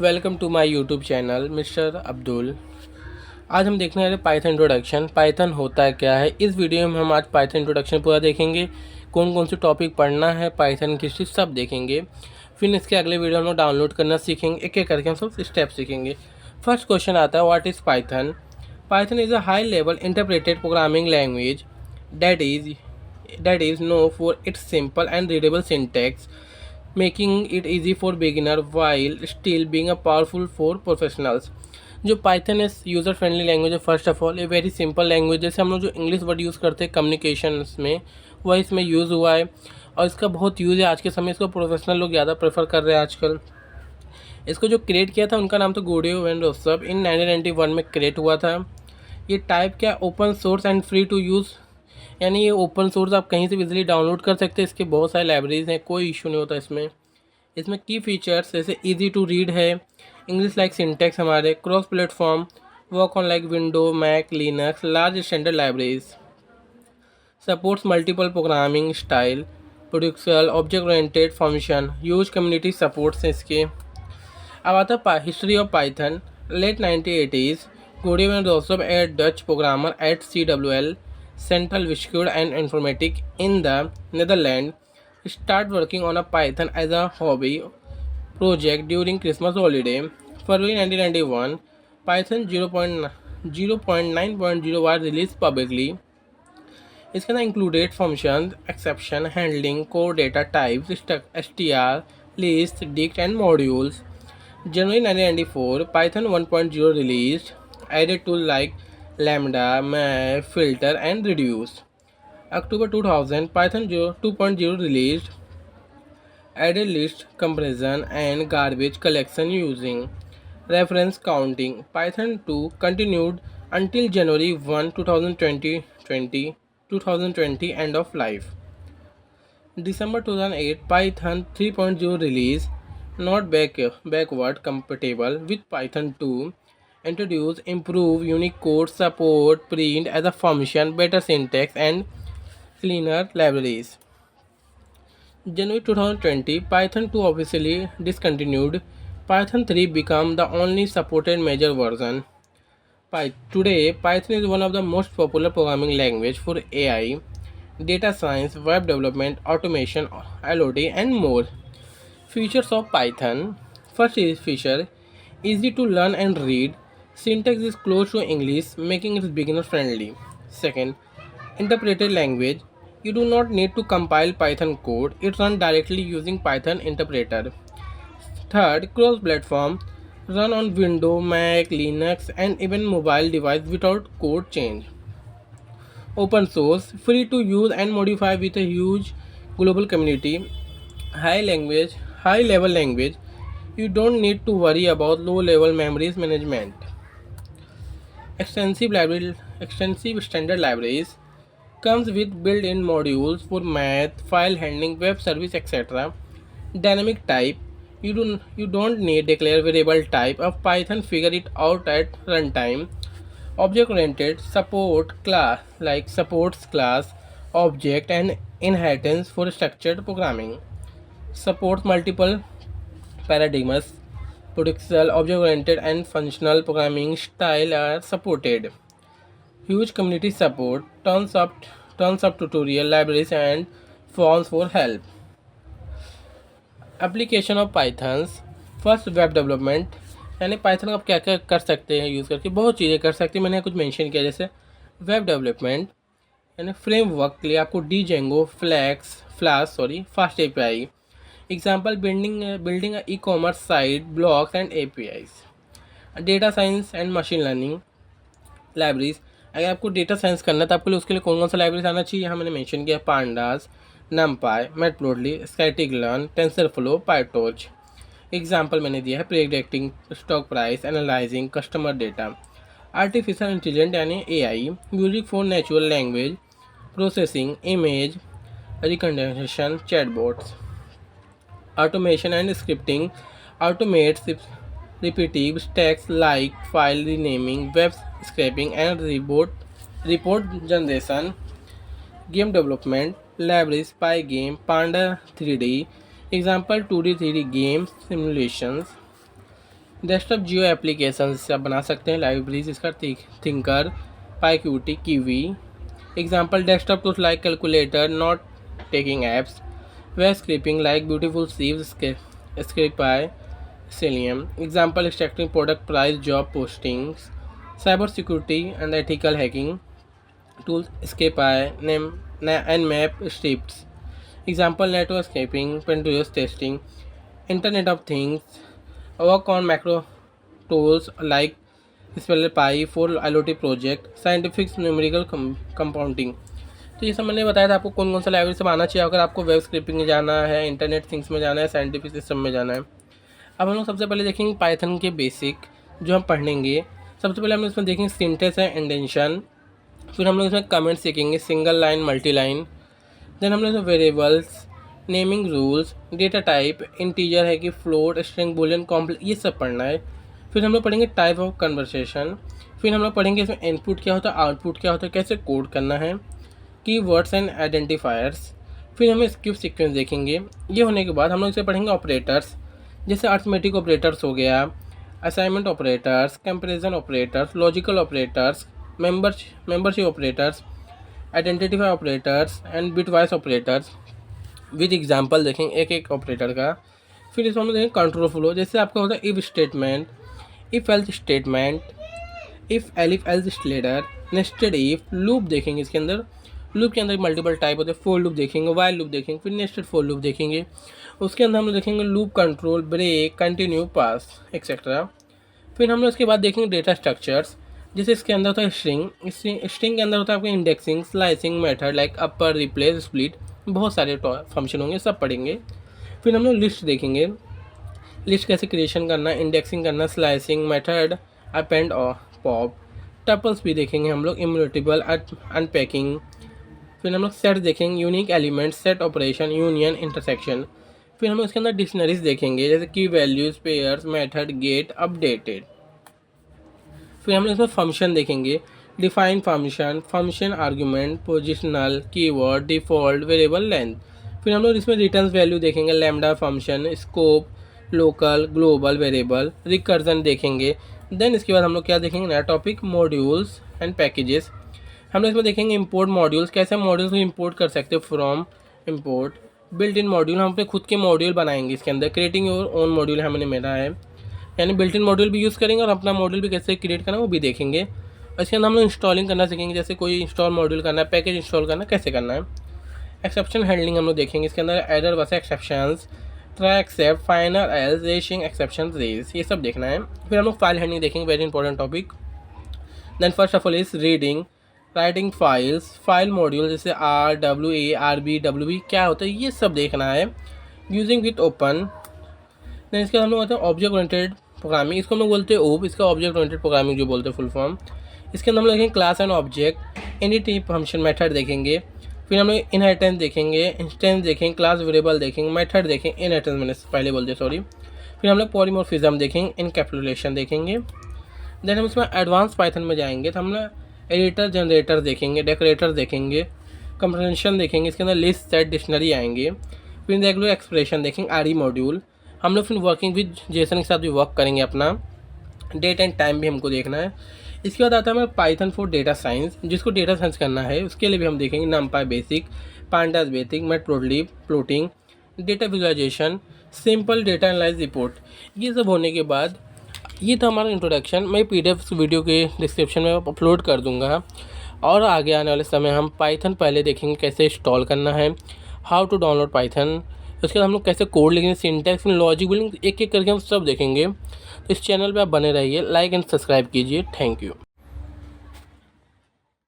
Welcome to my YouTube channel mister Abdul. आज हम देखने वाले पाइथन इंट्रोडक्शन। पाइथन होता है क्या है, इस वीडियो में हम आज पाइथन इंट्रोडक्शन पूरा देखेंगे। कौन कौन से टॉपिक पढ़ना है, पाइथन की सब देखेंगे। फिर इसके अगले वीडियो हम लोग डाउनलोड करना सीखेंगे, एक एक करके हम सब स्टेप सीखेंगे। फर्स्ट क्वेश्चन आता है, what is Python. Python is a high level interpreted programming language that is known for its simple and readable syntax, making it easy for beginner while still being a powerful for professionals. जो Python है user friendly language है। First of all ये very simple language, जैसे हम लोग जो English word use करते हैं कम्युनिकेशंस में, वह इसमें यूज़ हुआ है और इसका बहुत यूज़ है आज के समय। इसको प्रोफेशनल लोग ज़्यादा प्रेफर कर रहे हैं आजकल। इसको जो क्रिएट किया था उनका नाम तो गुडियो वैन रोसब, इन 1991 में क्रिएट हुआ था। ये टाइप क्या, open source and free to use, यानी ये ओपन सोर्स, आप कहीं से भी इजीली डाउनलोड कर सकते हैं। इसके बहुत सारे लाइब्रेरीज हैं, कोई इशू नहीं होता इसमें। इसमें की फीचर्स जैसे इजी टू रीड है, इंग्लिश लाइक सिंटेक्स, हमारे cross platform, work on like window Mac Linux, large standard libraries, supports multiple programming style, producer object oriented function, huge community supports हैं इसके। अब आता है history of Python. Late 1980s, Godev and Rossum, a Dutch programmer at CWL, Central Wiskunde and Informatic in the Netherlands, start working on a Python as a hobby project during Christmas holiday. February 1991, Python 0.9.0 was released publicly. इसके अंदर included function, exception handling, core data types, str, list, dict and modules. January 1994, Python 1.0 released, added tools like Lambda, Map, Filter, and Reduce. October 2000, Python 2.0 released, added list comparison and garbage collection using reference counting. Python 2 continued until January 1, 2020 end of life. December 2008, Python 3.0 release, not backward compatible with Python 2, introduce improve Unicode support, print as a function, better syntax and cleaner libraries. January 2020, Python 2 officially discontinued. Python 3 became the only supported major version. Today, Python is one of the most popular programming language for AI, data science, web development, automation, IoT, and more. Features of Python. First is feature, easy to learn and read. Syntax is close to English, making it beginner friendly. Second, interpreted language. You do not need to compile Python code, it runs directly using Python interpreter. Third, cross platform, run on Windows, Mac, Linux, and even mobile device without code change. Open source, free to use and modify with a huge global community. High level language, you don't need to worry about low level memories management. Extensive standard libraries, comes with built-in modules for math, file handling, web service, etc. Dynamic type, you don't need declare variable type of Python, figure it out at runtime. Object oriented, supports class, object and inheritance for structured programming. Supports multiple paradigms, productional, object oriented and functional programming style are supported. Huge community support, tons of tutorial libraries and forums for help. Application of pythons. First, web development, यानी Python आप क्या क्या कर सकते हैं use करके, बहुत चीज़ें कर सकते हैं। मैंने कुछ मेंशन किया, जैसे वेब डेवलपमेंट यानी फ्रेमवर्क के लिए आपको Django, fast API. Example, building e commerce site, blogs and APIs. Data science and machine learning libraries, अगर आपको डेटा साइंस करना है तो आपके लिए उसके लिए कौन कौन सा लाइब्रेरीज आना चाहिए, यहाँ मैंने मेंशन किया, pandas, NumPy, Matplotlib, scikit learn, TensorFlow, PyTorch. Example मैंने दिया है, predicting stock price, analysing customer data. Artificial intelligence यानी AI, music for natural language processing, image recognition, chatbots. Automation and scripting, automates repetitive tasks like file renaming, web scraping, and report generation. Game development libraries, Pygame, Panda 3D, example 2D 3D games simulations. Desktop GUI application से आप बना सकते हैं। Libraries इसका Tkinter, PyQt, Kivy. Example desktop tools like calculator, note taking apps, web scraping like beautiful soup, Scrapy, Selenium. Example extracting product price, job postings, cyber security and ethical hacking tools, Escape-eye, Nmap scripts. Example network scraping, continuous testing, Internet of Things, work on macro tools like Raspberry Pi for IoT project, scientific numerical compounding। तो ये सब मैंने बताया था आपको कौन कौन सा लाइब्रेरी से आना चाहिए अगर आपको वेब स्क्रिपिंग में जाना है, इंटरनेट थिंग्स में जाना है, साइंटिफिक सिस्टम में जाना है। अब हम लोग सबसे पहले देखेंगे पाइथन के बेसिक जो हम पढ़ेंगे। सबसे पहले हम लोग इसमें देखेंगे सिंटेक्स है, इंडेंशन। फिर हम लोग इसमें कमेंट्स सीखेंगे, single line, multi line. Then हम लोग इसमें variables, naming rules, data type, integer है कि फ्लोट, स्ट्रिंग, बूलियन, कॉम्प्लेक्स, ये सब पढ़ना है। फिर हम लोग पढ़ेंगे टाइप ऑफ कन्वर्सेशन। फिर हम लोग पढ़ेंगे इसमें इनपुट क्या होता है, आउटपुट क्या होता है, कैसे कोड करना है, कीवर्ड्स एंड आइडेंटिफायर्स। फिर हमें स्किप सीक्वेंस देखेंगे। ये होने के बाद हम लोग इसे पढ़ेंगे ऑपरेटर्स, जैसे अर्थमेटिक ऑपरेटर्स हो गया, assignment operators, comparison operators, logical operators, membership operators, identify operators and bitwise operators with example देखेंगे एक एक ऑपरेटर का। फिर इसमें हम देखेंगे कंट्रोल फ्लो, जैसे आपका होता है if statement, if else statement, if else ladder, nested if, loop देखेंगे इसके अंदर। लूप के अंदर मल्टीपल टाइप होते हैं, फोर लूप देखेंगे, वाइल लूप देखेंगे, फिर नेस्टेड फोर लूप देखेंगे। उसके अंदर हम लोग देखेंगे लूप, कंट्रोल, ब्रेक, कंटिन्यू, पास एक्सेट्रा। फिर हम लोग इसके बाद देखेंगे डेटा स्ट्रक्चर्स, जैसे इसके अंदर होता है स्ट्रिंग। स्ट्रिंग के अंदर होता है आपका indexing, slicing method like upper, replace, split, बहुत सारे फंक्शन होंगे, सब पढ़ेंगे। फिर हम लोग लिस्ट देखेंगे, लिस्ट कैसे क्रिएशन करना, इंडेक्सिंग करना, स्लाइसिंग मेथड, अपेंड और पॉप। टपल्स भी देखेंगे हम लोग, इम्यूटेबल, अनपैकिंग। फिर हम लोग सेट देखेंगे, unique element, set operation, union, intersection. फिर हम इसके अंदर डिक्शनरीज देखेंगे, जैसे key values, pairs, method, get, updated. फिर हम इसमें फंक्शन देखेंगे, define function, function argument, positional, keyword, default, variable, length. फिर हम लोग इसमें रिटर्न वैल्यू देखेंगे, lambda function, scope, local, global, variable, recursion देखेंगे। देन इसके बाद हम लोग क्या देखेंगे, नया टॉपिक, मॉड्यूल्स एंड पैकेजेस। हम लोग इसमें देखेंगे इंपोर्ट मॉड्यूल्स, कैसे मॉड्यूल्स को इंपोर्ट कर सकते हैं, from, import, built in module, हम अपने खुद के मॉड्यूल बनाएंगे इसके अंदर, क्रिएटिंग योर ओन मॉड्यूल हमने मेरा है, यानी बिल्ट इन मॉड्यूल भी यूज़ करेंगे और अपना मॉड्यूल भी कैसे क्रिएट करना है वो भी देखेंगे। इसके अंदर हम लोग इंस्टॉलिंग करना सीखेंगे, जैसे कोई इंस्टॉल मॉड्यूल करना है, पैकेज इंस्टॉल करना कैसे करना है। एक्सेप्शन हैंडलिंग हम लोग देखेंगे, इसके अंदर error versus exceptions, try except, final else, raising exception raise, ये सब देखना है। फिर हम लोग फाइल हैंडलिंग देखेंगे, very important topic. Then first of all is reading, writing files, file module जैसे RWA, RB, WB क्या होता है ये सब देखना है। Using with open. देन इसके हम लोग होते हैं ऑब्जेक्ट ओरिएंटेड प्रोग्रामिंग, इसको हम लोग बोलते हैं OOP, इसका ऑब्जेक्ट ओरिएंटेड प्रोग्रामिंग जो बोलते हैं फुल फॉर्म। इसके अंदर हम लोग देखेंगे class and object, any function method देखेंगे। फिर हम लोग इनहेरिटेंस देखेंगे, इंस्टेंस देखेंगे, क्लास वेरिएबल देखेंगे, मेथड देखेंगे, इनहेरिटेंस मैंने पहले बोलते सॉरी। फिर हम लोग पॉलीमॉर्फिज्म देखेंगे, इनकैप्सुलेशन देखेंगे। देन हम इसमें एडवांस पाइथन में जाएंगे तो हम लोग एडिटर, जनरेटर देखेंगे, डेकोरेटर देखेंगे, कंप्रेंशन देखेंगे, इसके अंदर लिस्ट, सेट, डिक्शनरी आएंगे। फिर रेगुलर एक्सप्रेशन देखेंगे, RE मॉड्यूल। हम लोग फिर वर्किंग विद जेसन के साथ भी वर्क करेंगे, अपना डेट एंड टाइम भी हमको देखना है। इसके बाद आता है हमारा पाइथन फॉर डेटा साइंस, जिसको डेटा साइंस करना है उसके लिए भी हम देखेंगे NumPy basic, pandas basic, matplotlib, plotting, data visualisation, simple data analyse report. ये सब होने के बाद ये था हमारा इंट्रोडक्शन। मैं PDF वीडियो के डिस्क्रिप्शन में अपलोड कर दूंगा। और आगे आने वाले समय हम पाइथन पहले देखेंगे कैसे इंस्टॉल करना है, हाउ टू डाउनलोड पाइथन, उसके बाद हम लोग कैसे कोड लिखेंगे, सिंटैक्स, लॉजिक, बिल्डिंग, एक एक करके हम सब देखेंगे। तो इस चैनल पे आप बने रहिए, लाइक एंड सब्सक्राइब कीजिए। Thank you.